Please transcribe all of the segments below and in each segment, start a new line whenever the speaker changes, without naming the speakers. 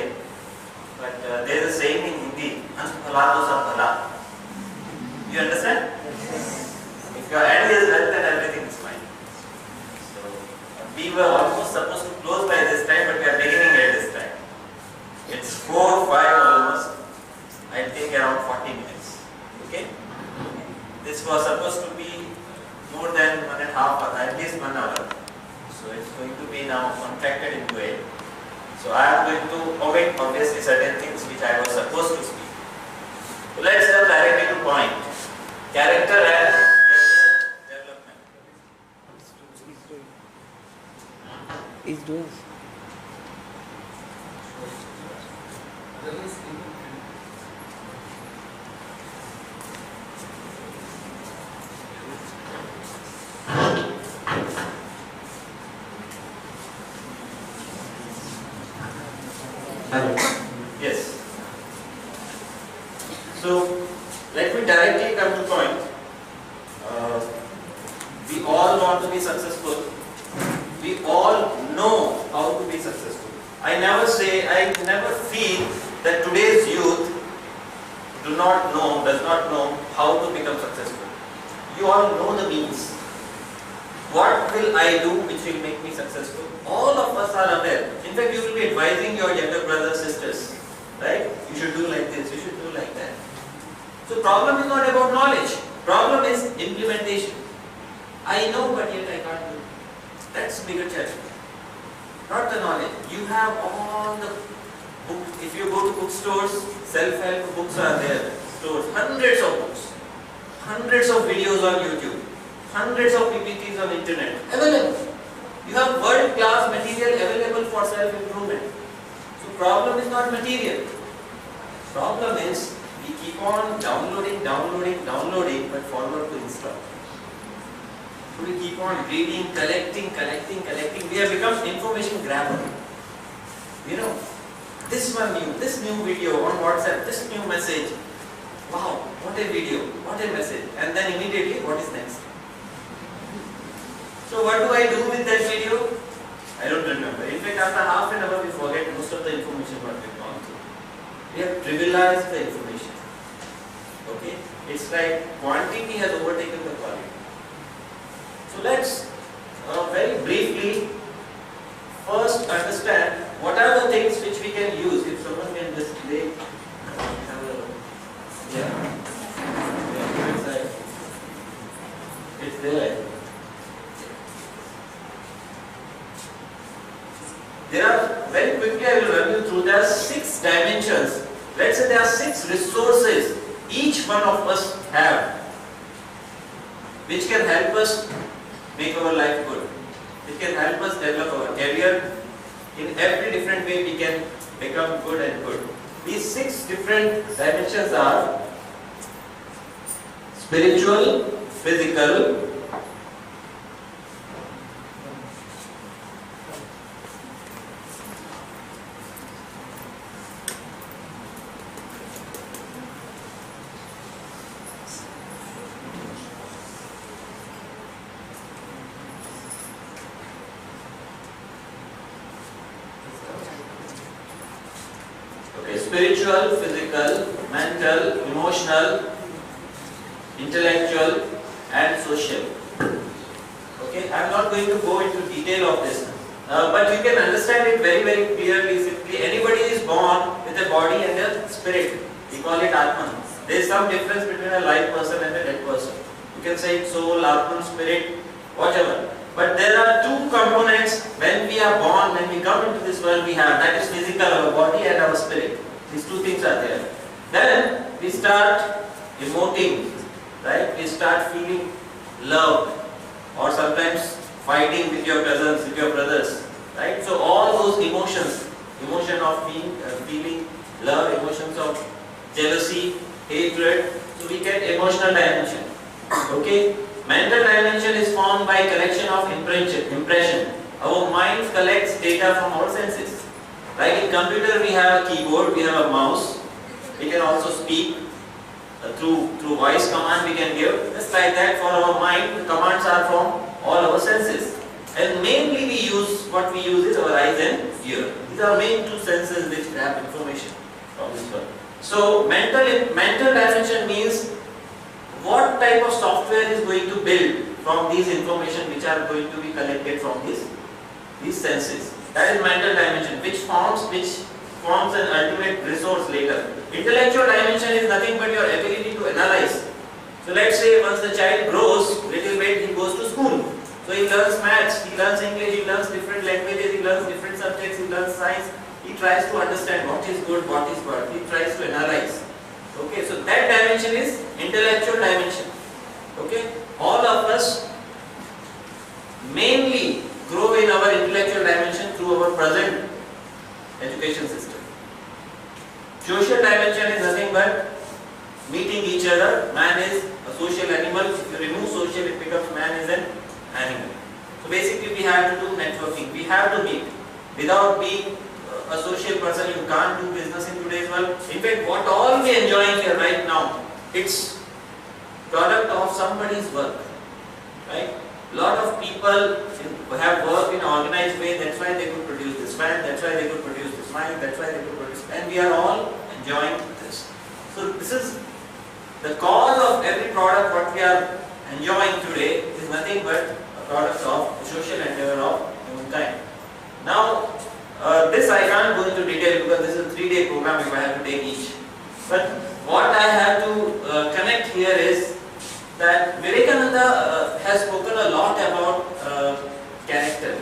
way, but there is a saying in Hindi, "Ant bhala to sab bhala." You understand? If your end is well, then everything is fine. So we were almost supposed to close by this time, but we are beginning at this time. It's 4:05 almost. I think around 40 minutes. Okay? This was supposed to be more than 1.5 hours, at least 1 hour. So it's going to be now contracted into it. So I am going to omit obviously certain things which I was supposed to speak. So let's come directly to point. Character and development.
He's doing.
Yes. So let me directly come to point. We all want to be successful. We all know how to be successful. I never feel that today's youth does not know how to become successful. You all know the means. What will I do which will make me successful? All of us are aware. In fact, you will be advising your younger brothers, sisters, right? You should do like this, you should do like that. So problem is not about knowledge. Problem is implementation. I know, but yet I can't do. That's a bigger challenge. Not the knowledge. You have all the books. If you go to bookstores, self-help books are there. Stores, hundreds of books, hundreds of videos on YouTube, hundreds of PPTs on internet available. You have world-class material available for self-improvement. So problem is not material. Problem is we keep on downloading, but forward to install. So we keep on reading, collecting. We have become information grabber. You know, this new video on WhatsApp, this new message. Wow, what a video, what a message. And then immediately, what is next? So what do I do with that video? I don't remember. In fact, after half an hour, we forget most of the information what we've gone through. We have trivialized the information. Okay? It's like quantity has overtaken the quality. So let's very briefly first understand what are the things which we can use. If someone can just play, it's there. There are, very quickly I will run you through, there are 6 dimensions. Let's say there are 6 resources each one of us have, which can help us make our life good. It can help us develop our career. In every different way we can become good and good. These 6 different dimensions are spiritual, physical, spiritual, physical, mental, emotional, intellectual and social. Okay, I am not going to go into detail of this, but you can understand it very clearly, simply. Anybody is born with a body and a spirit. We call it Atman. There is some difference between a live person and a dead person. You can say soul, Atman, spirit, whatever. But there are 2 components when we are born, when we come into this world we have. That is physical, our body and our spirit. These 2 things are there. Then we start emoting, right? We start feeling love, or sometimes fighting with your cousins, with your brothers, right? So all those emotions, emotion of feeling love, emotions of jealousy, hatred, so we get emotional dimension. Okay? Mental dimension is formed by collection of impression. Our mind collects data from our senses. Like in computer we have a keyboard, we have a mouse, we can also speak through voice command we can give. Just like that for our mind, the commands are from all our senses. And mainly what we use is our eyes and ear. These are main two senses which grab information from this world. So mental dimension means what type of software is going to build from these information which are going to be collected from these senses. That is mental dimension, which forms an ultimate resource later. Intellectual dimension is nothing but your ability to analyze. So let's say once the child grows little bit, he goes to school. So he learns maths, he learns English, he learns different languages, he learns different subjects, he learns science. He tries to understand what is good, what is bad. He tries to analyze. Okay, so that dimension is intellectual dimension. Okay, all of us mainly grow in our intellectual dimension through our present education system. Social dimension is nothing but meeting each other. Man is a social animal. If you remove social, it becomes man is an animal. So basically we have to do networking. We have to meet. Without being a social person, you can't do business in today's world. In fact, what all we are enjoying here right now, it's product of somebody's work. Right? Lot of people have worked in an organized way. That's why they could produce this fan. That's why they could produce this mic. That's why they could produce. And we are all enjoying this. So this is the cause of every product. What we are enjoying today is nothing but a product of the social endeavor of humankind. Now, this I can't go into detail because this is a 3-day program if I have to take each. But what I have to connect here is that Vivekananda has spoken a lot about character.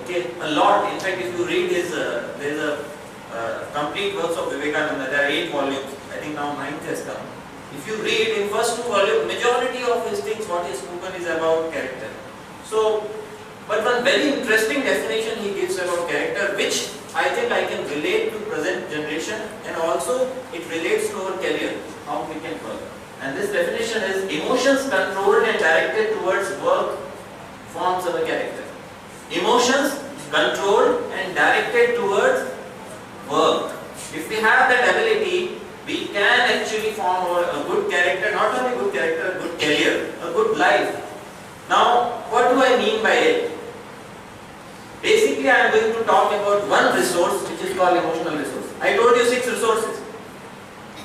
Okay, a lot. In fact, if you read his, there is a complete works of Vivekananda. There are 8 volumes. I think now 9th has come. If you read in first 2 volumes, majority of his things, what he has spoken is about character. So, but one very interesting definition he gives about character, which I think I can relate to present generation, and also it relates to our career, how we can work. And this definition is emotions controlled and directed towards work forms our character. Emotions controlled and directed towards work. If we have that ability, we can actually form a good character, not only good character, a good career, a good life. Now, what do I mean by it? Basically, I am going to talk about one resource which is called emotional resource. I told you 6 resources.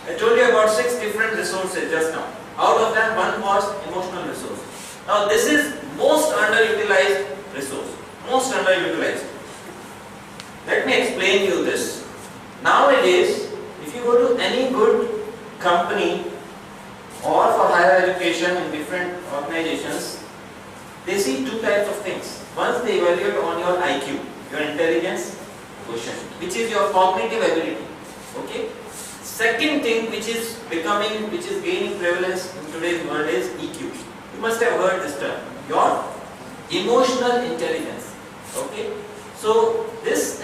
I told you about 6 different resources just now. Out of them, one was emotional resource. Now, this is most underutilized resource. Most underutilized. Let me explain you this. Nowadays, if you go to any good company or for higher education in different organizations, they see 2 types of things. Once they evaluate on your IQ, your intelligence quotient, which is your cognitive ability. Okay. Second thing which is gaining prevalence in today's world is EQ. You must have heard this term. Your emotional intelligence. Okay. So this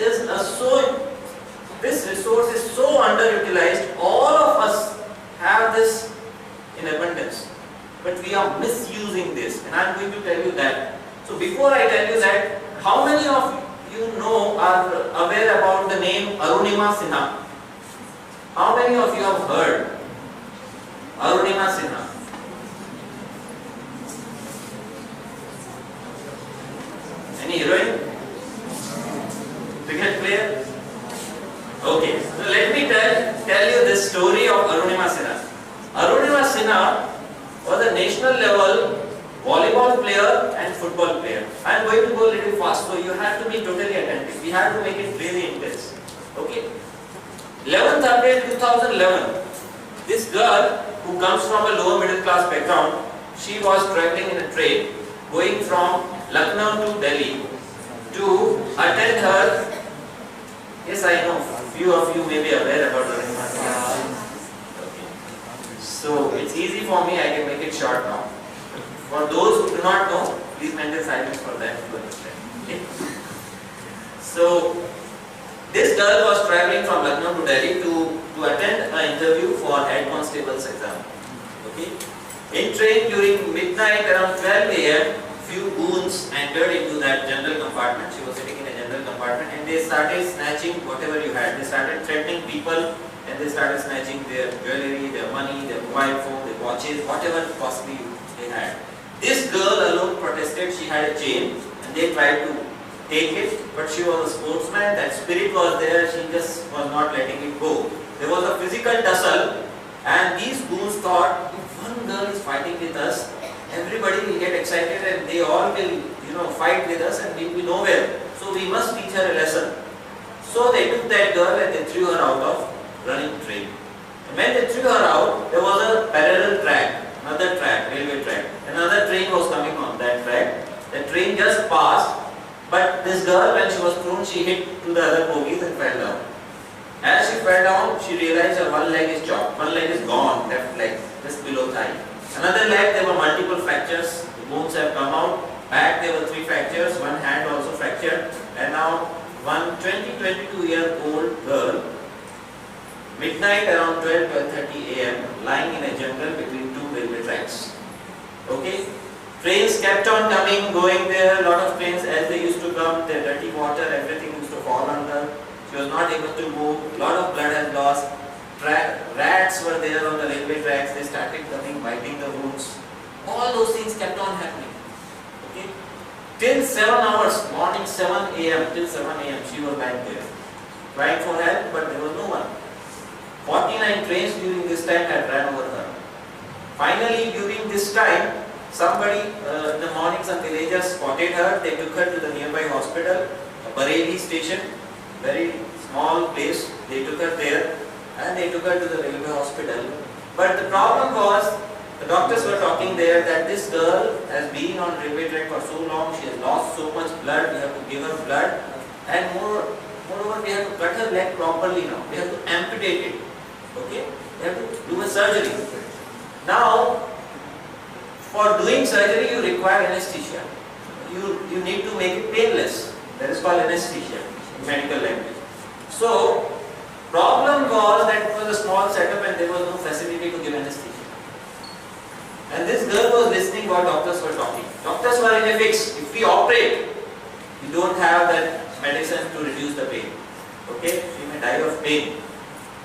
resource is so underutilized. All of us have this in abundance, but we are misusing this, and I am going to tell you that. So before I tell you that, how many of you know are aware about the name Arunima Sinha? How many of you have heard Arunima Sinha? Any heroine? Cricket player? Okay, so let me tell you this story of Arunima Sinha. Arunima Sinha was a national level volleyball player and football player. I am going to go a little fast, so you have to be totally attentive. We have to make it really intense. Okay? 11th April 2011, this girl who comes from a lower middle class background, she was traveling in a train going from Lucknow to Delhi to attend her. Yes, I know, few of you may be aware about Arunima Sinha. Okay. So it's easy for me, I can make it short now. For those who do not know, please maintain silence for them to understand. Okay. So this girl was traveling from Lucknow to Delhi to attend an interview for head constable's exam. Okay. In train during midnight around 12 AM, few goons entered into that general compartment. She was sitting in a general compartment, and they started snatching whatever you had. They started threatening people, and they started snatching their jewelry, their money, their mobile phone, their watches, whatever possibly they had. This girl alone protested. She had a chain, and they tried to take it, but she was a sportsman, that spirit was there, she just was not letting it go. There was a physical tussle, and these goons thought, if one girl is fighting with us, everybody will get excited and they all will, fight with us and we will be nowhere. So we must teach her a lesson. So they took that girl and they threw her out of running train. And when they threw her out, there was a parallel track, another track, railway track. Another train was coming on that track. The train just passed, but this girl, when she was thrown, she hit to the other bogies and fell down. As she fell down, she realized her one leg is chopped, one leg is gone, left leg, just below thigh. Another leg, there were multiple fractures, the bones have come out. Back, there were 3 fractures, one hand also fractured. And now, one 22-year-old girl, midnight around 12:30 a.m., lying in a jungle between 2 railway tracks. Okay? Trains kept on coming, going there, a lot of trains as they used to come, the dirty water, everything used to fall on her. She was not able to move, a lot of blood has lost. Rats were there on the railway tracks, they started coming, biting the wounds. All those things kept on happening. Okay? Till 7 hours, morning 7 a.m., till 7 a.m. she was lying there. Crying for help, but there was no one. 49 trains during this time had ran over her. Finally, during this time, somebody in the morning, some villagers spotted her. They took her to the nearby hospital, Bareilly station, very small place. They took her there and they took her to the railway hospital. But the problem was, the doctors were talking there that this girl has been on railway track for so long, she has lost so much blood, we have to give her blood, and moreover we have to cut her leg properly now, we have to amputate it, okay, we have to do a surgery. Now, for doing surgery you require anesthesia, you need to make it painless, that is called anesthesia in medical language. So, problem was that it was a small setup and there was no facility to give anesthesia. And this girl was listening what doctors were talking. Doctors were in a fix. If we operate, we don't have that medicine to reduce the pain. Okay? She may die of pain.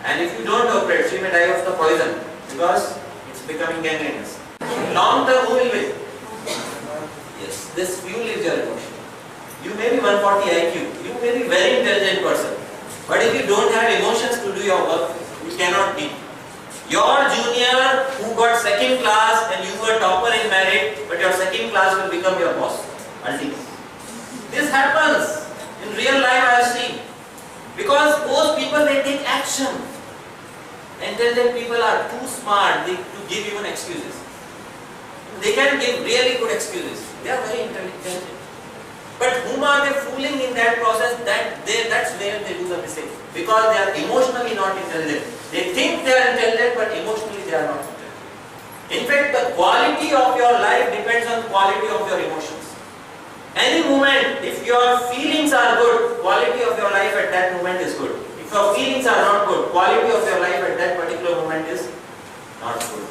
And if you don't operate, she may die of the poison because it's becoming gangrenous. Long term, who will win? Yes, this fuel is your emotion. You may be 140 IQ. You may be a very intelligent person. But if you don't have emotions to do your work, you cannot beat. Your junior who got 2nd class and you were topper in merit, but your 2nd class will become your boss. Ultimately. This happens. In real life I have seen. Because those people, they take action. Intelligent people are too smart to give even excuses. They can give really good excuses. They are very intelligent. But whom are they fooling in that process? That's where they do the mistake. Because they are emotionally not intelligent. They think they are intelligent, but emotionally they are not intelligent. In fact, the quality of your life depends on the quality of your emotions. Any moment, if your feelings are good, quality of your life at that moment is good. If your feelings are not good, quality of your life at that particular moment is not good.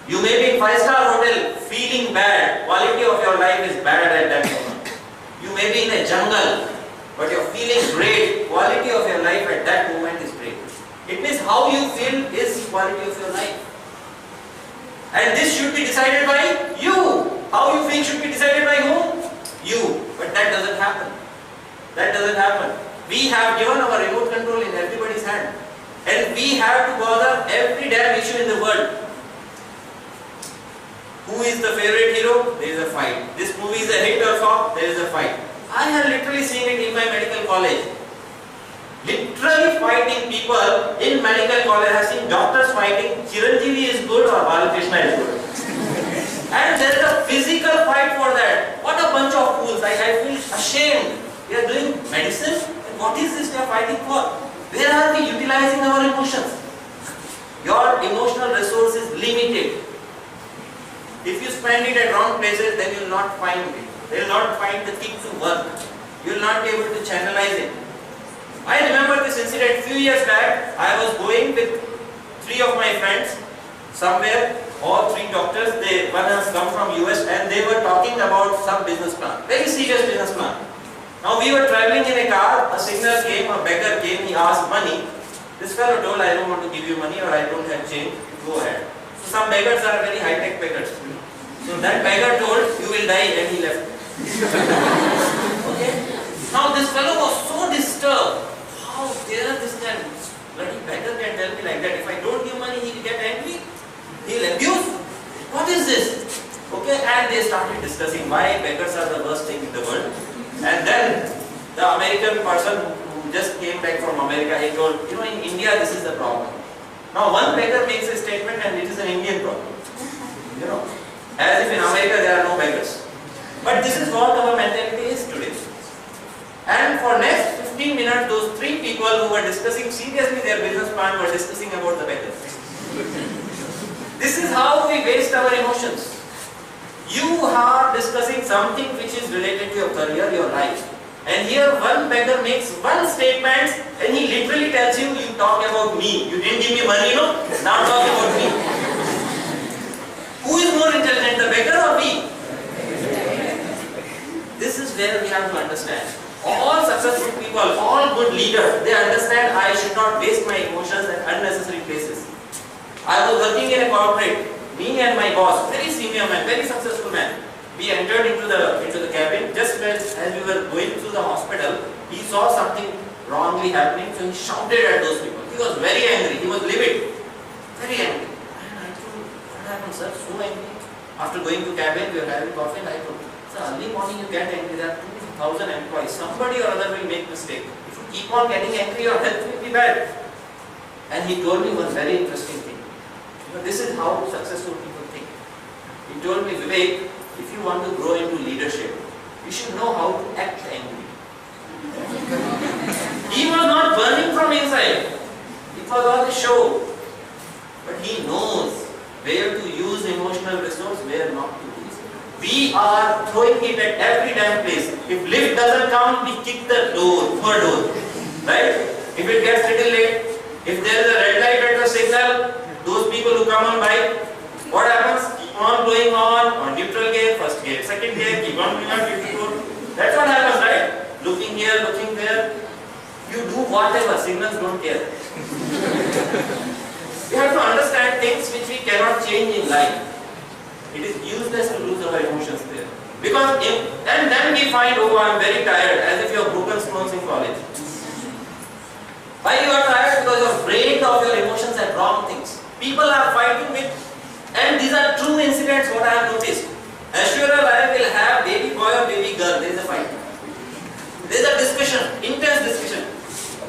You may be in 5-star hotel feeling bad, quality of your life is bad at that moment. You may be in a jungle, but you're feeling great, quality of your life at that moment is great. It means how you feel is quality of your life. And this should be decided by you. How you feel should be decided by whom? You. But that doesn't happen. That doesn't happen. We have given our remote control in everybody's hand. And we have to bother every damn issue in the world. Who is the favorite hero? There is a fight. This movie is a hit or flop? There is a fight. I have literally seen it in my medical college. Literally fighting people in medical college. I have seen doctors fighting. Chiranjeevi is good or Balakrishna is good. And there is a physical fight for that. What a bunch of fools. I feel ashamed. We are doing medicine. And what is this we are fighting for? Where are we utilizing our emotions? Your emotional resource is limited. If you spend it at wrong places, then you will not find it. They will not find the kick to work. You will not be able to channelize it. I remember this incident few years back. I was going with 3 of my friends somewhere, all 3 doctors. One has come from US and they were talking about some business plan. Very serious business plan. Now we were traveling in a car, a signal came, a beggar came, he asked money. This fellow told, I don't want to give you money or I don't have change, go ahead. So some beggars are very high-tech beggars. So that beggar told, you will die, and he left. Okay? Now this fellow was so disturbed. How dare this guy, bloody beggar can tell me like that? If I don't give money, he'll get angry. He'll abuse. What is this? Okay, and they started discussing why beggars are the worst thing in the world. And then the American person who just came back from America, he told, you know, in India this is the problem. Now one beggar makes a statement and it is an Indian problem. You know, as if in America there are no beggars. But this is what our mentality is today. And for next 15 minutes, those three people who were discussing seriously their business plan were discussing about the beggars. This is how we waste our emotions. You are discussing something which is related to your career, your life. And here one beggar makes one statement and he literally tells you, you talk about me. You didn't give me money, no? Now talk about me. Who is more intelligent, the beggar or me? This is where we have to understand. All successful people, all good leaders, they understand I should not waste my emotions at unnecessary places. I was working in a corporate, me and my boss, very senior man, very successful man. We entered into the cabin. Just as we were going through the hospital, he saw something wrongly happening, so he shouted at those people. He was very angry, he was livid, very angry. And I told him, what happened, sir? So angry. After going to cabin, we were having coffee, and I told him, sir, early morning you get angry, there are 2,000 employees. Somebody or other will make mistake. If you keep on getting angry, your health will be bad. And he told me one very interesting thing. You know, this is how successful people think. He told me, Vivek, if you want to grow into leadership, you should know how to act angry. He was not burning from inside. It was all a show. But he knows where to use emotional resource, where not to use. We are throwing it at every damn place. If lift doesn't come, we kick the door, third door. Right? If it gets little late, if there is a red light at the signal, those people who come on bike, what happens? Keep on going on neutral gear, first gear, second gear, keep on going on beautiful. That's what happens, right? Looking here, looking there. You do whatever, signals don't care. We have to understand things which we cannot change in life. It is useless to lose our emotions there. Because and then we find, oh, I am very tired, as if you have broken stones in college. Why you are tired? Because your brain of your emotions are wrong things. People are fighting with, and these are true incidents what I have noticed. Ashwarya Rai will have baby boy or baby girl, there is a fight. There is a discussion, intense discussion.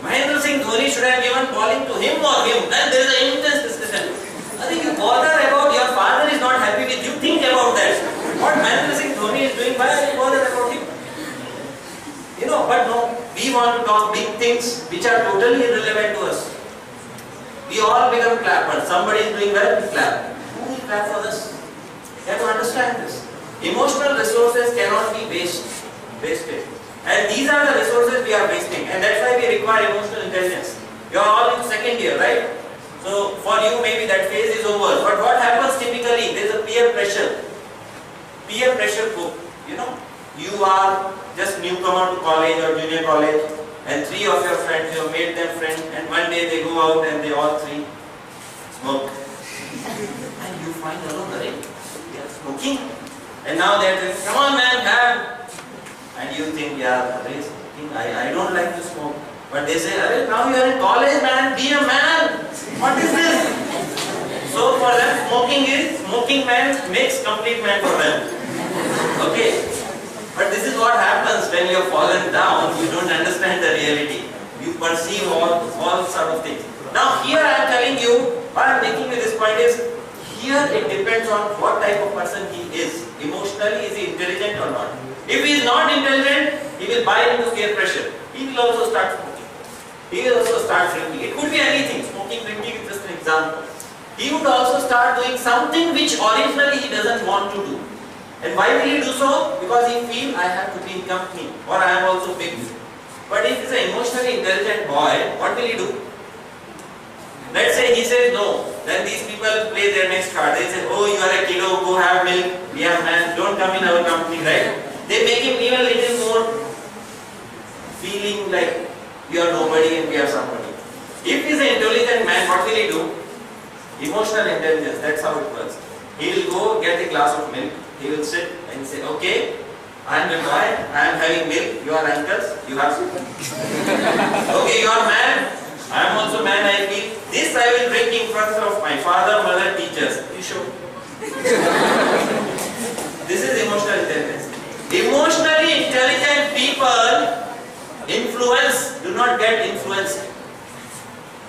Mahendra Singh Dhoni should have given bowling to him or him, and there is an intense discussion. I think you bother about your father is not happy with you, think about that. What Mahendra Singh Dhoni is doing, why are you bothered about him? You know, but no, we want to talk big things which are totally irrelevant to us. We all become clappers. Somebody is doing well, we clap. Who will clap for this? You have to understand this. Emotional resources cannot be wasted. And these are the resources we are wasting. And that's why we require emotional intelligence. You are all in second year, right? So for you maybe that phase is over. But what happens typically? There is a peer pressure. Peer pressure book. You know, you are just newcomer to college or junior college, and three of your friends, you have made them friends, and one day they go out and they all three smoke. And you find alone, right? They are smoking. And now they are saying, come on man, have. And you think, yeah, I don't like to smoke. But they say, now you are in college, man, be a man. What is this? So for them, smoking man makes complete man for them. Okay. But this is what happens when you have fallen down, you don't understand the reality. You perceive all sort of things. Now here I am telling you, why I am making this point is, here it depends on what type of person he is. Emotionally, is he intelligent or not? If he is not intelligent, he will buy into peer pressure. He will also start smoking. He will also start drinking. It could be anything. Smoking, drinking is just an example. He would also start doing something which originally he doesn't want to do. And why will he do so? Because he feels I have to be in company or I am also big. But if he is an emotionally intelligent boy, what will he do? Let's say he says no. Then these people play their next card. They say, oh, you are a kiddo, go have milk, we are man, don't come in our company, right? They make him even a little more feeling like you are nobody and we are somebody. If he is an intelligent man, what will he do? Emotional intelligence, that's how it works. He will go get a glass of milk. He will sit and say, okay, I am the boy, I am having milk, you are uncles, you have okay, you are man, I am also man, I feel. This I will drink in front of my father, mother, teachers. You show. This is emotional intelligence. Emotionally intelligent people influence, do not get influenced.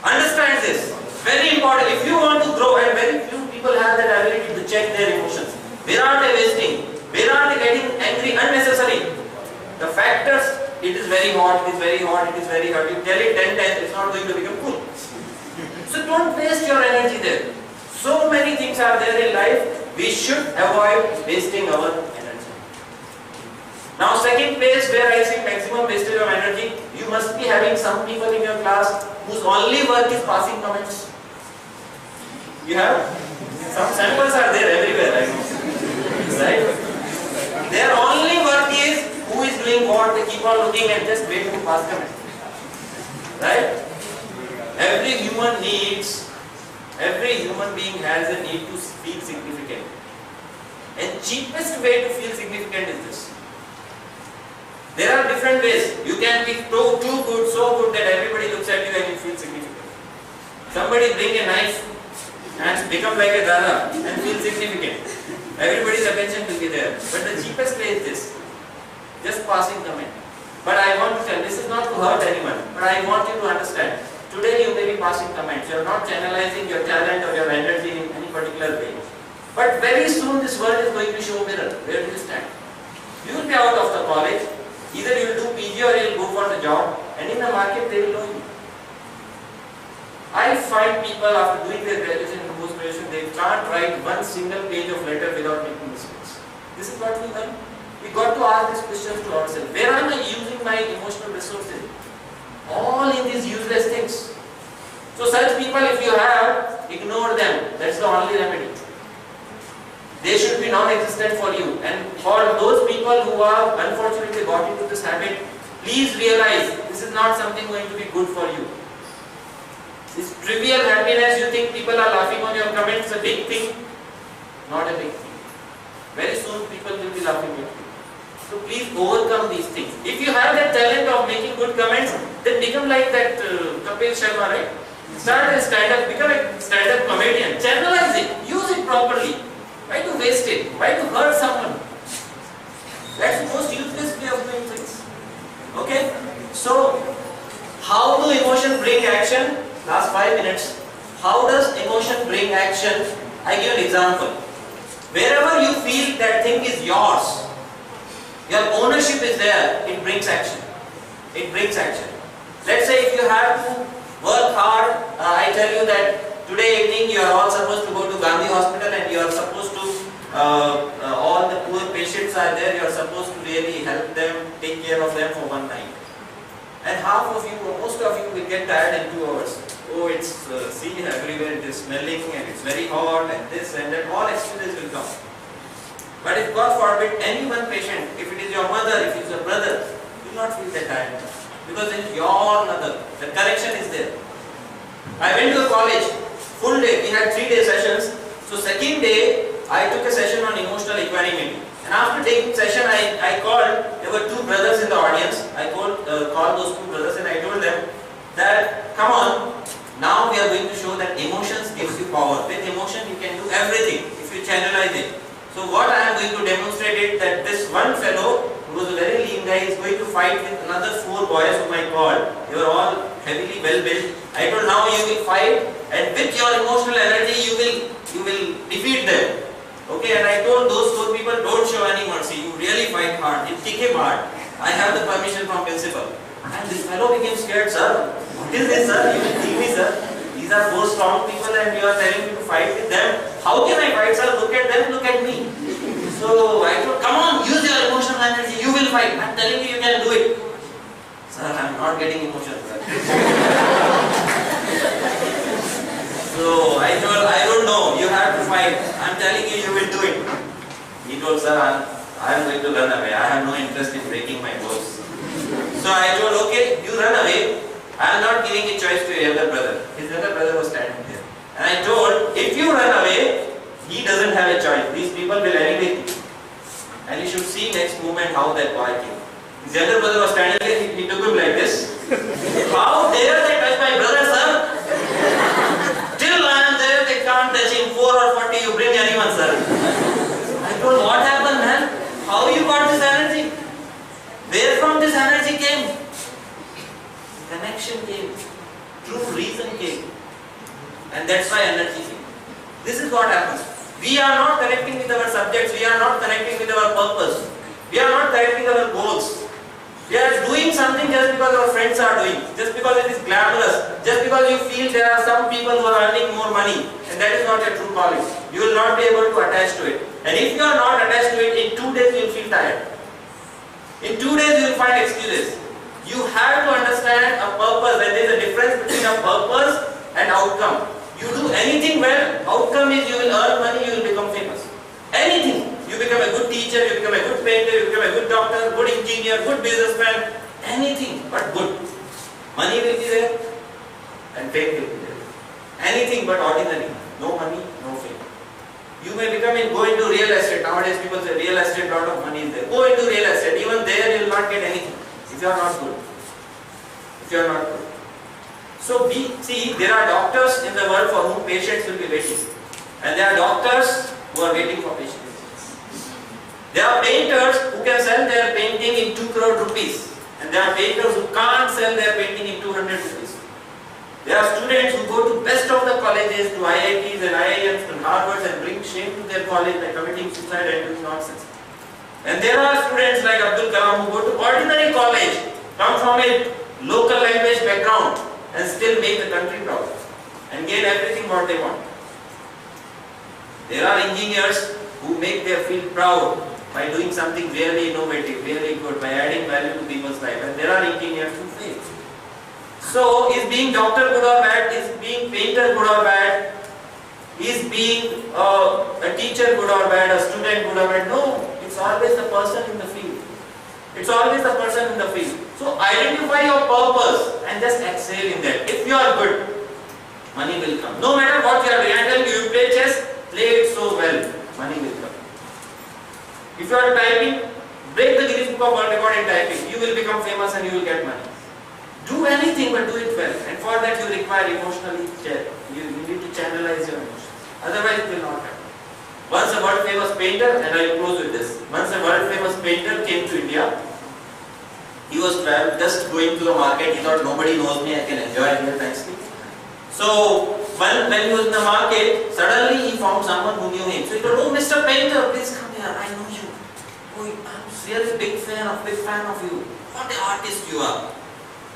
Understand this. Very important. If you want to grow, and very few people have that ability to check their emotions. Where are they wasting? Where are they getting angry unnecessarily? The factors, it is very hot, it is very hot, it is very hot. You tell it 10 times, it's not going to become cool. So don't waste your energy there. So many things are there in life, we should avoid wasting our energy. Now second place where I see maximum wastage of energy, you must be having some people in your class whose only work is passing comments. You have? Some samples are there everywhere, I know. Right? Their only work is who is doing what, they keep on looking and just wait to pass comment. Right? Every human being has a need to feel significant. And cheapest way to feel significant is this. There are different ways. You can be too good, so good that everybody looks at you and you feel significant. Somebody bring a knife and become like a dada and feel significant. Everybody's attention will be there. But the cheapest way is this. Just passing comment. But I want to tell, this is not to hurt anyone, but I want you to understand. Today you may be passing comments. You are not channelizing your talent or your energy in any particular way. But very soon this world is going to show a mirror. Where do you stand? You will be out of the college. Either you will do PG or you will go for the job. And in the market they will know you. I find people after doing their graduation and post-graduation, they can't write one single page of letter without making mistakes. This is what we learn. We got to ask these questions to ourselves. Where am I using my emotional resources? All in these useless things. So such people, if you have, ignore them. That's the only remedy. They should be non-existent for you. And for those people who are unfortunately got into this habit, please realize this is not something going to be good for you. This trivial happiness, you think people are laughing on your comments, a big thing? Not a big thing. Very soon people will be laughing at you. So please overcome these things. If you have that talent of making good comments, then become like that Kapil Sharma, right? Start a stand-up, become a stand-up comedian. Channelize it, use it properly. Why to waste it? Why to hurt someone? That's the most useless way of doing things. Okay? So, how do emotion bring action? Last 5 minutes. How does emotion bring action? I give an example. Wherever you feel that thing is yours, your ownership is there, it brings action. It brings action. Let's say if you have to work hard, I tell you that today evening you are all supposed to go to Gandhi Hospital and you are supposed to, all the poor patients are there, you are supposed to really help them, take care of them for one night. And half of you, or most of you will get tired in 2 hours. Oh, it's, see everywhere it is smelling and it's very hot and this and that, all excuses will come. But if God forbid any one patient, if it is your mother, if it is your brother, do not feel that tired. Because it is your mother, the correction is there. I went to a college, full day, we had 3-day sessions. So second day, I took a session on emotional equanimity. And after taking session, I called, there were 2 brothers in the audience. I called those 2 brothers and I told them that, come on, now we are going to show that emotions gives you power. With emotion you can do everything if you channelize it. So what I am going to demonstrate is that this one fellow, who was a very lean guy, is going to fight with another 4 boys whom I called. They were all heavily well built. I told, now you will fight and with your emotional energy you will defeat them. Okay, and I told those 4 people, don't show any mercy, you really fight hard, you kick him hard. I have the permission from principal. And this fellow became scared, sir. What is this, sir? You will kill me, sir. These are 4 strong people and you are telling me to fight with them. How can I fight, sir? Look at them, look at me. So I told, come on, use your emotional energy, you will fight. I am telling you, you can do it. Sir, I am not getting emotional, sir. So I told, I don't know, you have to fight. I am telling you, you will do it. He told, sir, I am going to run away. I have no interest in breaking my vows. So I told, okay, you run away. I am not giving a choice to your elder brother. His elder brother was standing there. And I told, if you run away, he doesn't have a choice. These people will annihilate you. And you should see next next moment how that boy came. His younger brother was standing there, he took him like this. How dare they touch my brother, sir? Till I am there, they can't touch him. 4 or 40, you bring anyone, sir. I told him, what happened, man? How you got this energy? Where from this energy came? Connection came. True reason came. And that's why energy came. This is what happens. We are not connecting with our subjects. We are not connecting with our purpose. We are not connecting with our goals. We are doing something just because our friends are doing. Just because it is glamorous. Just because you feel there are some people who are earning more money. And that is not your true calling. You will not be able to attach to it. And if you are not attached to it, in 2 days you will feel tired. In 2 days you will find excuses. You have to understand a purpose. And there is a difference between a purpose and outcome. You do anything well, outcome is you will earn money, you will become famous. Anything. You become a good teacher, you become a good painter, you become a good doctor, good engineer, good businessman. Anything but good. Money will be there and fame will be there. Anything but ordinary. No money, no fame. You may go into real estate. Nowadays people say real estate, lot of money is there. Go into real estate. Even there you will not get anything. If you are not good. If you are not good. So see, there are doctors in the world for whom patients will be waiting. And there are doctors who are waiting for patients. There are painters who can sell their painting in 2 crore rupees. And there are painters who can't sell their painting in 200 rupees. There are students who go to best of the colleges, to IITs and IIMs and Harvards and bring shame to their college by committing suicide and doing nonsense. And there are students like Abdul Kalam who go to ordinary college, come from a local language background, and still make the country proud and gain everything what they want. There are engineers who make their field proud by doing something really innovative, really good, by adding value to people's life. And there are engineers who fail. So, is being doctor good or bad? Is being painter good or bad? Is being a teacher good or bad? A student good or bad? No, it's always the person in the field. It's always the person in the field. So identify your purpose and just excel in that. If you are good, money will come. No matter what you are doing. I tell you, you play chess, play it so well, money will come. If you are typing, break the Guinness Book of World Record in typing. You will become famous and you will get money. Do anything but do it well. And for that you require emotionally, you need to channelize your emotions. Otherwise it will not happen. Once a world famous painter, and I will close with this. Once a world famous painter came to India. He was just going to the market. He thought nobody knows me, I can enjoy here nicely. So when he was in the market, suddenly he found someone who knew him. So he told, "Oh, Mr. Painter, please come here. I know you. Oh, I'm really big fan of you. What an artist you are."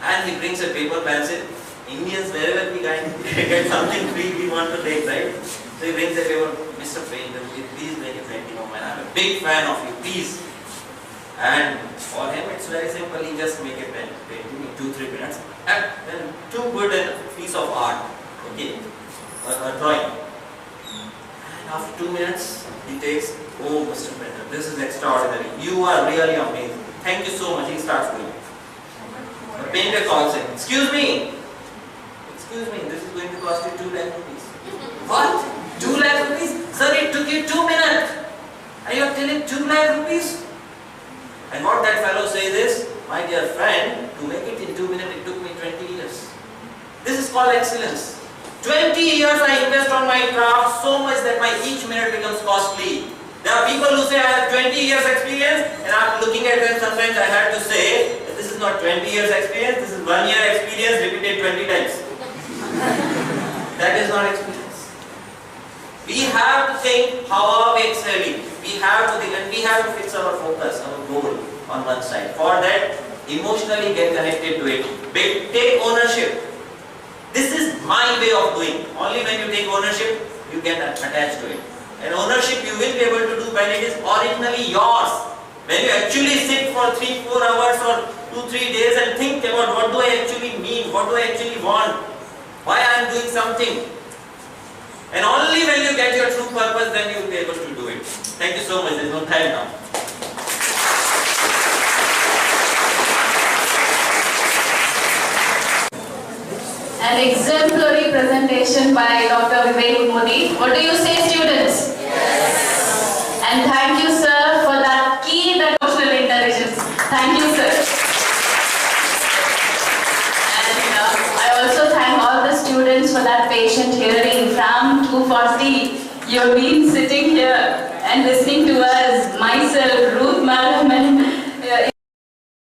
And he brings a paper pencil. Indians, wherever we get something free, we want to take, right? So he brings a paper. "Mr. Painter, please make a painting of mine. I'm a big fan of you. Please." And for him it's very simple, he just make a painting in 2-3 minutes. And too good a piece of art, okay, a drawing. And after 2 minutes he takes, "Oh, Mr. Painter, this is extraordinary. You are really amazing. Thank you so much." He starts doing. The painter calls him, "Excuse me, this is going to cost you 2 lakh rupees. "What? 2 lakh rupees? Sir, it took you 2 minutes. Are you telling 2 lakh rupees? And what that fellow says is, "My dear friend, to make it in 2 minutes, it took me 20 years. This is called excellence. 20 years I invest on my craft so much that my each minute becomes costly. There are people who say, "I have 20 years experience," and after looking at them, sometimes I have to say, that this is not 20 years experience, this is 1 year experience repeated 20 times. That is not experience. We have to think, how are we excelling? We have to think, and we have to fix our focus, our goal on one side. For that, emotionally get connected to it. Take ownership. This is my way of doing. Only when you take ownership, you get attached to it. And ownership you will be able to do when it is originally yours. When you actually sit for 3-4 hours or 2-3 days and think about what do I actually mean, what do I actually want, why I am doing something. And only when you get your true purpose, then you will be able to do it. Thank you so much. There is no time now.
An exemplary presentation by Dr. Vivek Modi. What do you say, students? Yes. And thank you, sir, for that key that emotional for that patient hearing from 240. You've been sitting here and listening to us, myself, Ruth Madam, and